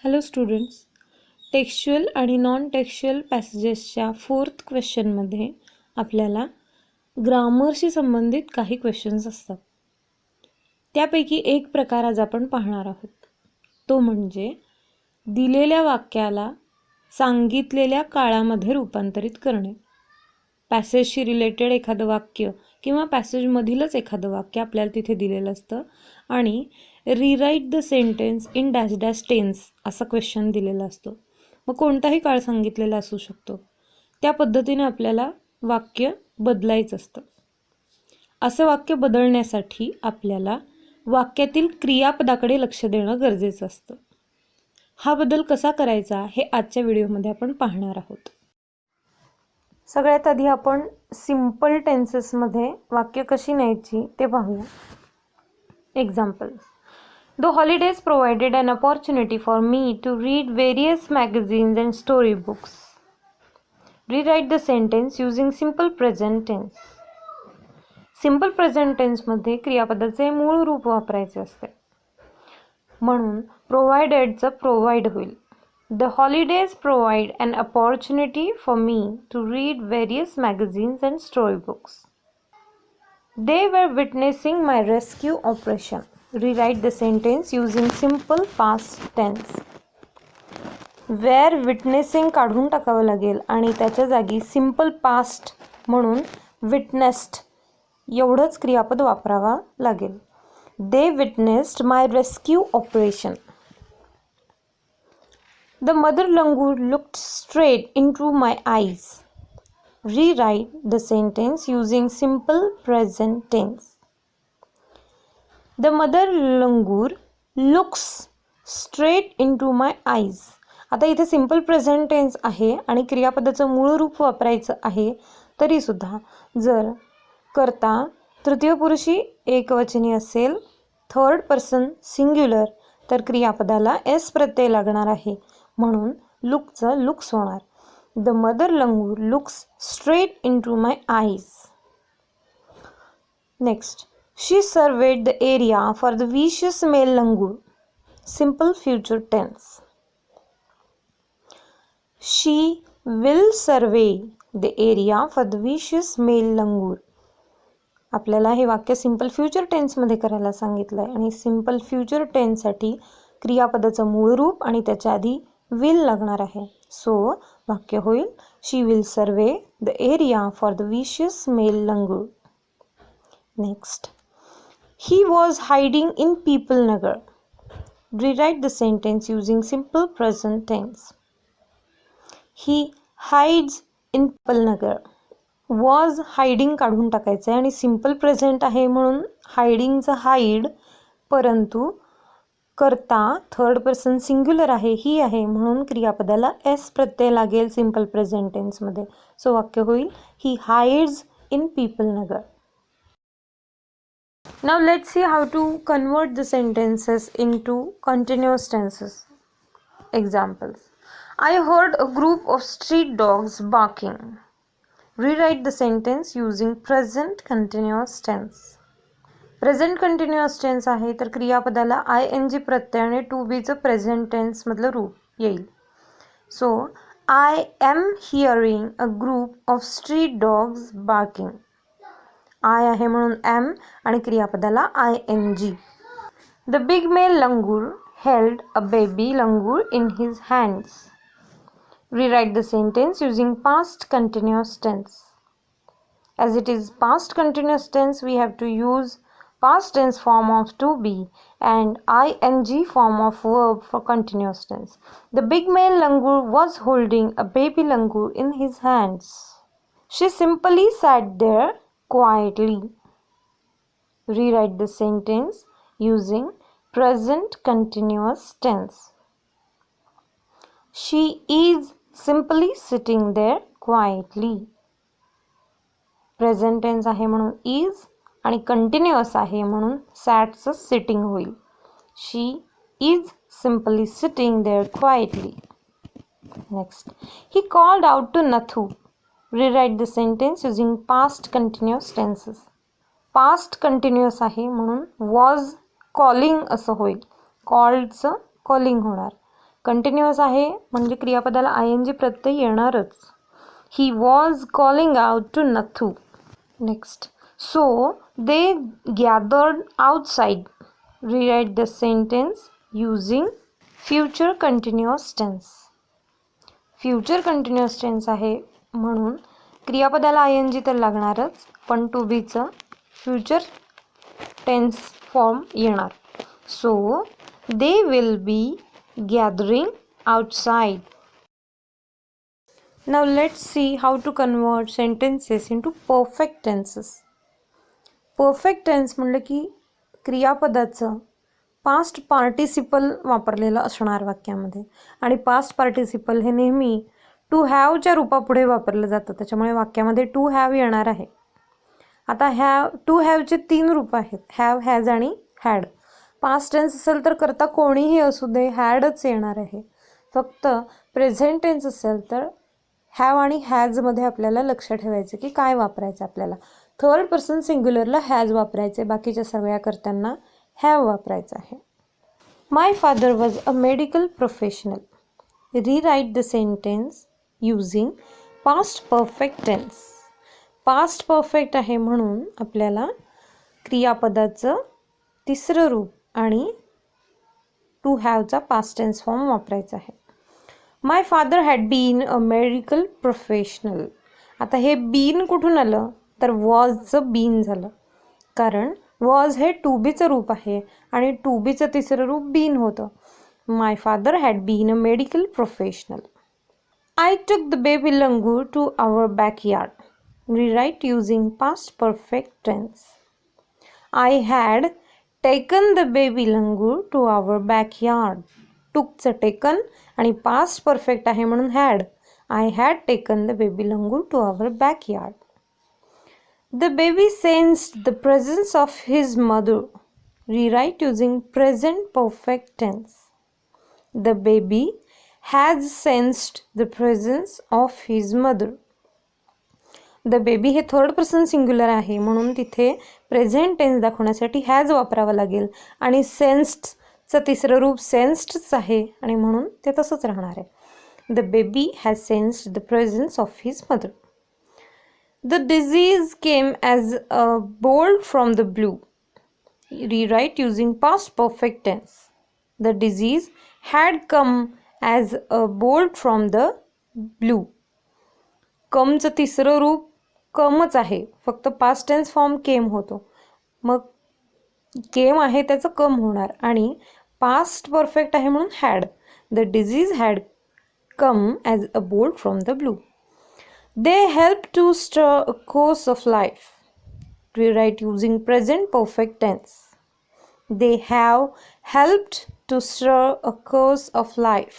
Hello students, textual आणि non textual पॅसेजेसच्या 4th क्वेश्चनमध्ये आपल्याला ग्रामरशी संबंधित काही क्वेश्चन्स असतात. त्यापैकी एक प्रकार आज आपण पाहणार आहोत. तो म्हणजे दिलेल्या वाक्याला सांगितलेल्या काळामध्ये रूपांतरित करणे. पॅसेजशी रिलेटेड एखादं वाक्य किंवा पॅसेजमधीलच एखादं वाक्य आपल्याला तिथे दिलेलं असतं आणि rewrite the sentence in dash dash tense असा क्वेश्चन दिलेला असतो. मग कोणताही काळ सांगितलेला असू शकतो. त्या पद्धतीने आपल्याला वाक्य बदलायचं असतं. असं वाक्य बदलण्यासाठी आपल्याला वाक्यातील क्रियापदाकडे लक्ष देणं गरजेचं असतं. हा बदल कसा करायचा हे आजच्या व्हिडिओमध्ये आपण पाहणार आहोत. सगळ्यात आधी आपण सिंपल टेन्सेसमध्ये वाक्य कशी न्यायची ते पाहूया. Examples. The holidays provided an opportunity for me to read various magazines and storybooks. Rewrite the sentence using simple present tense. Simple present टेन्समध्ये क्रियापदाचे मूळ रूप वापरायचे असते. म्हणून प्रोव्हाइडेडचं प्रोव्हाइड होईल. The holidays provide an opportunity for me to read various magazines and storybooks. They were witnessing my rescue operation. Rewrite the sentence using simple past tense. Were witnessing काढून टाकावं लागेल आणि त्याच्या जागी सिंपल पास्ट म्हणून witnessed एवढंच क्रियापद वापरावा लागेल. They witnessed my rescue operation. The mother langur looked straight into my eyes. Rewrite the sentence using simple present tense. The mother langur looks straight into my eyes. आता इथे simple present tense आहे आणि क्रियापदाचं मूळ रूप वापरायचं आहे. तरीसुद्धा जर कर्ता तृतीय पुरुषी एकवचनी असेल, थर्ड पर्सन सिंग्युलर, तर क्रियापदाला एस प्रत्यय लागणार आहे. म्हणून लुकचं लुक्स होणार. The mother langur looks straight into my eyes. Next. She surveyed the area for the vicious male langur. Simple future tense. She will survey the area for the vicious male langur. आपल्याला हे वाक्य simple future टेन्समध्ये करायला सांगितलं आहे आणि simple future टेन्ससाठी क्रियापदाचं मूळ रूप आणि त्याच्या आधी विल लागणार आहे. सो वाक्य होईल she will survey the area for the vicious male langur. Next. He was hiding in Peepal Nagar. Rewrite the sentence using simple present tense. He hides in Peepal Nagar. Was hiding काढून टाकायचं आहे आणि सिंपल प्रेझेंट आहे म्हणून हायडिंगचं हाईड, परंतु कर्ता थर्ड पर्सन सिंग्युलर आहे, ही आहे, म्हणून क्रियापदाला एस प्रत्यय लागेल सिंपल प्रेझेंट टेन्समध्ये. सो वाक्य होईल he hides in Peepal Nagar. Now let's see how to convert the sentences into continuous tenses. Examples. I heard a group of street dogs barking. Rewrite the sentence using present continuous tense. Present continuous tense आहे तर क्रियापदाला ING प्रत्यय आणि to बीचं present टेन्समधलं रूप येईल. So I am hearing a group of street dogs barking. I आहे म्हणून am आणि क्रियापदाला ING. The big male langur held a baby langur in his hands. Rewrite the sentence using past continuous tense. As it is past continuous tense, we have to use past tense form of to be and ING form of verb for continuous tense. The big male langur was holding a baby langur in his hands. She simply sat there quietly. Rewrite the sentence using present continuous tense. She is simply sitting there quietly. Present tense आहे म्हणून is आणि continuous आहे म्हणून सॅटचं sitting होईल. She is simply sitting there quietly. Next. He called out to Nathu. Rewrite the sentence using past continuous tenses. Past continuous आहे म्हणून was calling असं होईल. कॉल्डचं कॉलिंग होणार. कंटिन्युअस आहे म्हणजे क्रियापदाला ING प्रत्यय येणारच. He was calling out to Nathu. Next, so they gathered outside. Rewrite the sentence using future continuous tense. Future continuous tense आहे म्हणून क्रियापदाला ING तर लागणारच, पण टू बीचं फ्युचर टेन्स फॉर्म येणार. So they will be gathering outside. Now let's see how to convert sentences into perfect tenses. Perfect tense म्हणलं की क्रियापदाचं पास्ट पार्टिसिपल वापरलेलं असणार वाक्यामध्ये, आणि पास्ट पार्टिसिपल हे नेहमी टू हॅवच्या रूपापुढे वापरलं जातं, त्याच्यामुळे वाक्यामध्ये टू हॅव येणार आहे. आता टू हॅवचे 3 रूप आहेत, हॅव, हॅज आणि हॅड. पास्ट टेन्स असेल तर करता कोणीही असू दे हॅडच येणार आहे. फक्त प्रेझेंट टेन्स असेल तर हॅव आणि हॅजमध्ये आपल्याला लक्ष ठेवायचं की काय वापरायचं आपल्याला. थर्ड पर्सन सिंग्युलरला हॅज वापरायचे, बाकीच्या सगळ्या कर्त्यांना हॅव वापरायचं आहे. My father was a medical professional. Rewrite the sentence using past perfect tense. Past perfect आहे म्हणून आपल्याला क्रियापदाचं तिसरं रूप आणि टू हॅवचा पास्ट टेन्स फॉर्म वापरायचा आहे. My father had been a medical professional. आता हे बीन कुठून आलं तर वॉजचं बीन झालं, कारण वॉज हे टू बीचं रूप आहे आणि टू बीचं तिसरं रूप बीन होतं. My father had been a medical professional. I took the baby langur to our backyard. Rewrite using past perfect tense. I had taken the baby langur to our backyard. टूकचं taken आणि past perfect आहे म्हणून had. I had taken the baby langur to our backyard. The baby sensed the presence of his mother. Rewrite using present perfect tense. The baby has sensed the presence of his mother. The baby हे third person singular आहे म्हणून तिथे present tense दाखवण्यासाठी has वापरावं लागेल, आणि सेन्स्डचं तिसरं रूप सेन्स्डच आहे आणि म्हणून ते तसंच राहणार आहे. The baby has sensed the presence of his mother. The disease came as a bolt from the blue. Rewrite using past perfect tense. The disease had come as a bolt from the blue. कमचं तिसरं रूप कमच आहे, फक्त past tense form केम होतो, मग केम आहे त्याचं कम होणार, आणि पास्ट परफेक्ट आहे म्हणून had. The disease had come as a bolt from the blue. They help to stir a course of life. Rewrite using present perfect tense. They have helped to stir a course of life.